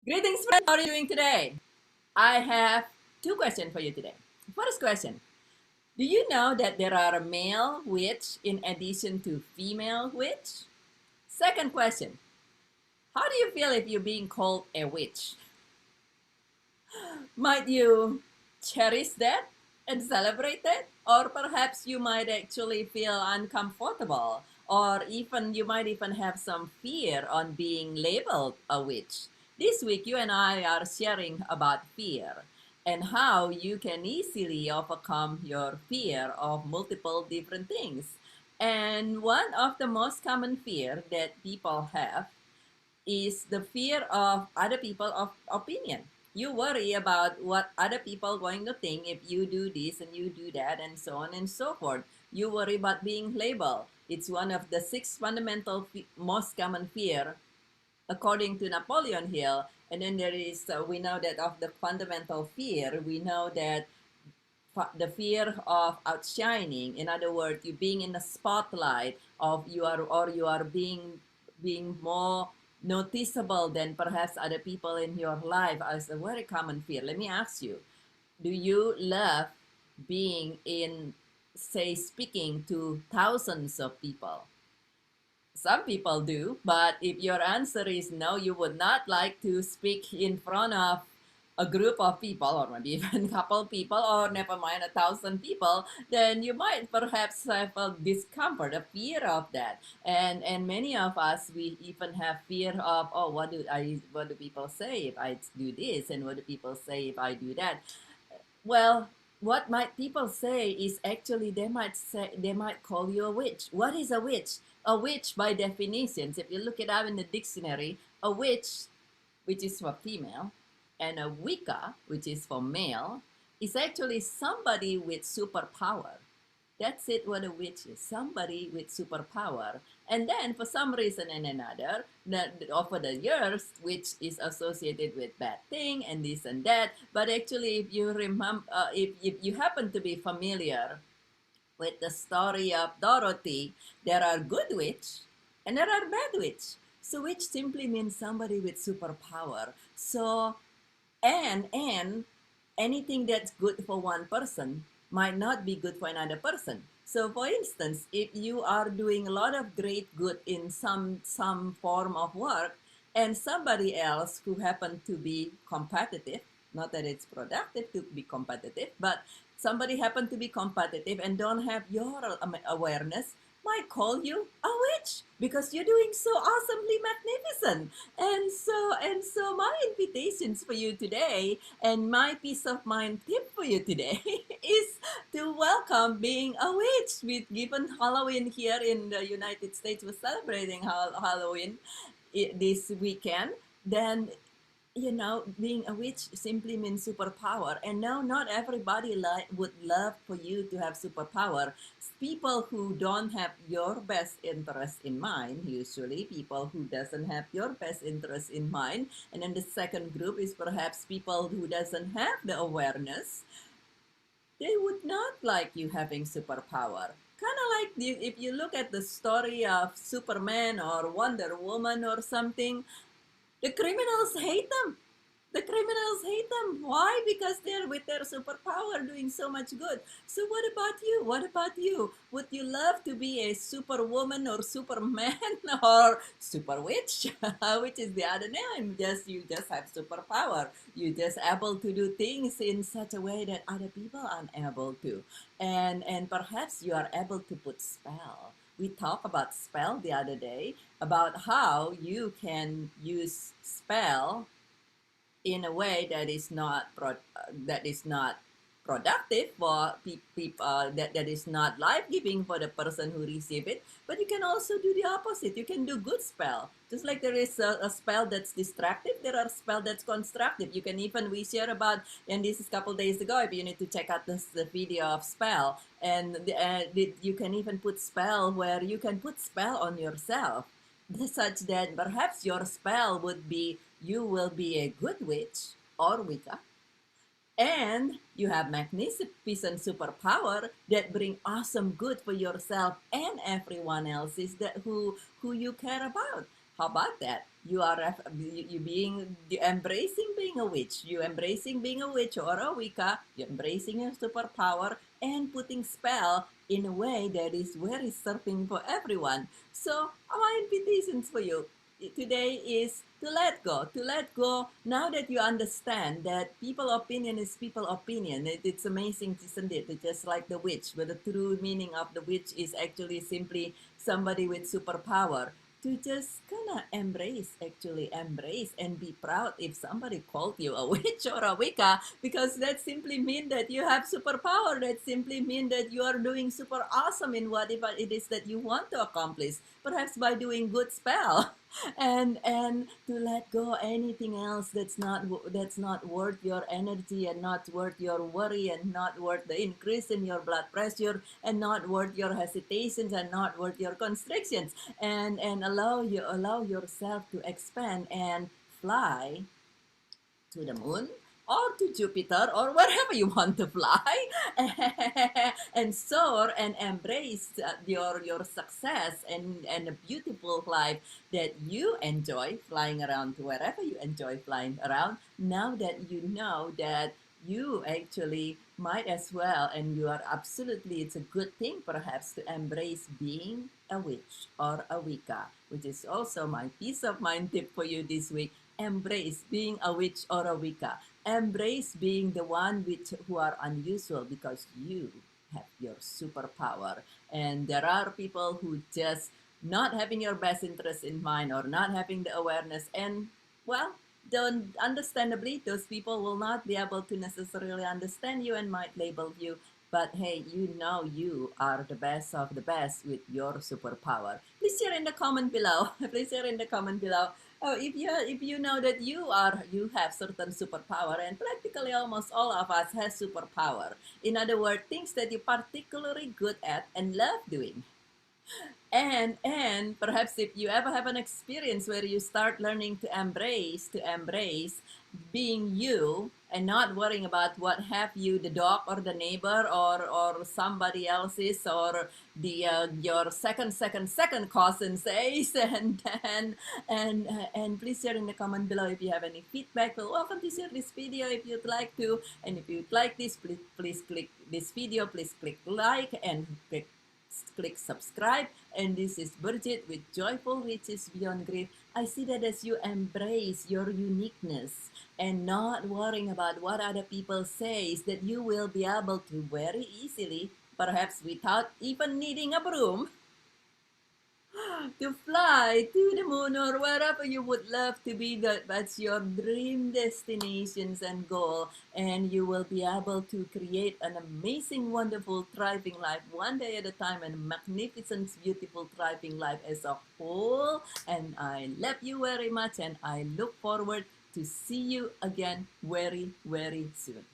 Greetings, friends. How are you doing today? I have two questions for you today. First question. Do you know that there are a male witch in addition to female witch? Second question. How do you feel if you're being called a witch? Might you cherish that and celebrate that? Or perhaps you might actually feel uncomfortable, or even you might even have some fear on being labeled a witch. This week, you and I are sharing about fear and how you can easily overcome your fear of multiple different things. And one of the most common fear that people have is the fear of other people of opinion. You worry about what other people going to think if you do this and you do that and so on and so forth. You worry about being labeled. It's one of the six fundamental most common fear according to Napoleon Hill. And then there is, we know that of the fundamental fear, we know that the fear of outshining, in other words, you being in the spotlight of you are, or you are being more noticeable than perhaps other people in your life, as a very common fear. Let me ask you, do you love being in, say, speaking to thousands of people? Some people do, but if your answer is no, you would not like to speak in front of a group of people, or maybe even a couple people, or never mind 1,000 people, then you might perhaps have a discomfort, a fear of that. And many of us, we even have fear of, oh, what do people say if I do this, and what do people say if I do that? Well, what might people say is actually they might call you a witch. What is a witch? A witch, by definitions, if you look it up in the dictionary, a witch, which is for female, and a wicca, which is for male, is actually somebody with superpower. That's it, what a witch is, somebody with superpower. And then for some reason and another, that over the years, which is associated with bad thing and this and that. But actually, if you remember, if you happen to be familiar with the story of Dorothy, there are good witch and there are bad witch. So witch simply means somebody with superpower. So and anything that's good for one person might not be good for another person. So for instance, if you are doing a lot of great good in some form of work, and somebody else who happen to be competitive, not that it's productive to be competitive, but somebody happen to be competitive and don't have your awareness, might call you a witch because you're doing so awesomely magnificent. And so my invitations for you today, and my peace of mind tip for you today is to welcome being a witch. With given Halloween here in the United States, we're celebrating Halloween this weekend, then being a witch simply means superpower. And no, not everybody would love for you to have superpower. People who don't have your best interest in mind, usually people who doesn't have your best interest in mind. And then the second group is perhaps people who doesn't have the awareness. They would not like you having superpower. Kind of like if you look at the story of Superman or Wonder Woman or something, the criminals hate them. The criminals hate them. Why? Because they're with their superpower doing so much good. So what about you? What about you? Would you love to be a superwoman or superman or super witch? Which is the other name. You just have superpower. You just able to do things in such a way that other people aren't able to. And perhaps you are able to put spell. We talked about spell the other day, about how you can use spell in a way that is not productive for people, that is not life-giving for the person who receive it. But you can also do the opposite. You can do good spell, just like there is a spell that's destructive, there are spell that's constructive. You can even, we share about, and this is a couple days ago, if you need to check out the video of spell, and you can even put spell where you can put spell on yourself, such that perhaps your spell would be, you will be a good witch or wicca, and you have magnificent superpower that bring awesome good for yourself and everyone else is that who you care about. How about that? You embracing being a witch. You embracing being a witch or a wicca. You embracing your superpower and putting spell in a way that is very serving for everyone. So our invitations for you today is to let go. To let go now that you understand that people opinion is people opinion. It's amazing, isn't it? Just like the witch, but the true meaning of the witch is actually simply somebody with superpower, to just kind of embrace and be proud if somebody called you a witch or a wicca, because that simply mean that you have superpower. That simply mean that you are doing super awesome in whatever it is that you want to accomplish, perhaps by doing good spell. And to let go anything else that's not worth your energy and not worth your worry and not worth the increase in your blood pressure and not worth your hesitations and not worth your constrictions, and allow yourself to expand and fly to the moon or to Jupiter or wherever you want to fly, and soar and embrace your success and a beautiful life that you enjoy flying around to wherever you enjoy flying around. Now that you know that you actually might as well, and you are absolutely, it's a good thing perhaps to embrace being a witch or a wicca, which is also my peace of mind tip for you this week. Embrace being a witch or a wicca. Embrace being the one who are unusual, because you have your superpower. And there are people who just not having your best interest in mind or not having the awareness, and well, don't understandably those people will not be able to necessarily understand you and might label you. But hey, you know you are the best of the best with your superpower. Please share in the comment below. Please share in the comment below. Oh, if you know that you have certain superpower, and practically almost all of us has superpower. In other words, things that you're particularly good at and love doing. And perhaps if you ever have an experience where you start learning to embrace being you and not worrying about what have you, the dog or the neighbor or somebody else's, or the your second cousin says, and please share in the comment below if you have any feedback. We're welcome to share this video if you'd like to, and if you'd like this, please click this video, please click like and click subscribe. And this is Bridget with Joyful Riches Beyond Grief. I see that as you embrace your uniqueness and not worrying about what other people say, is that you will be able to very easily, perhaps without even needing a broom, to fly to the moon or wherever you would love to be. That's your dream destinations and goal, and you will be able to create an amazing, wonderful, thriving life one day at a time, and a magnificent, beautiful, thriving life as a whole. And I love you very much, and I look forward to see you again very, very soon.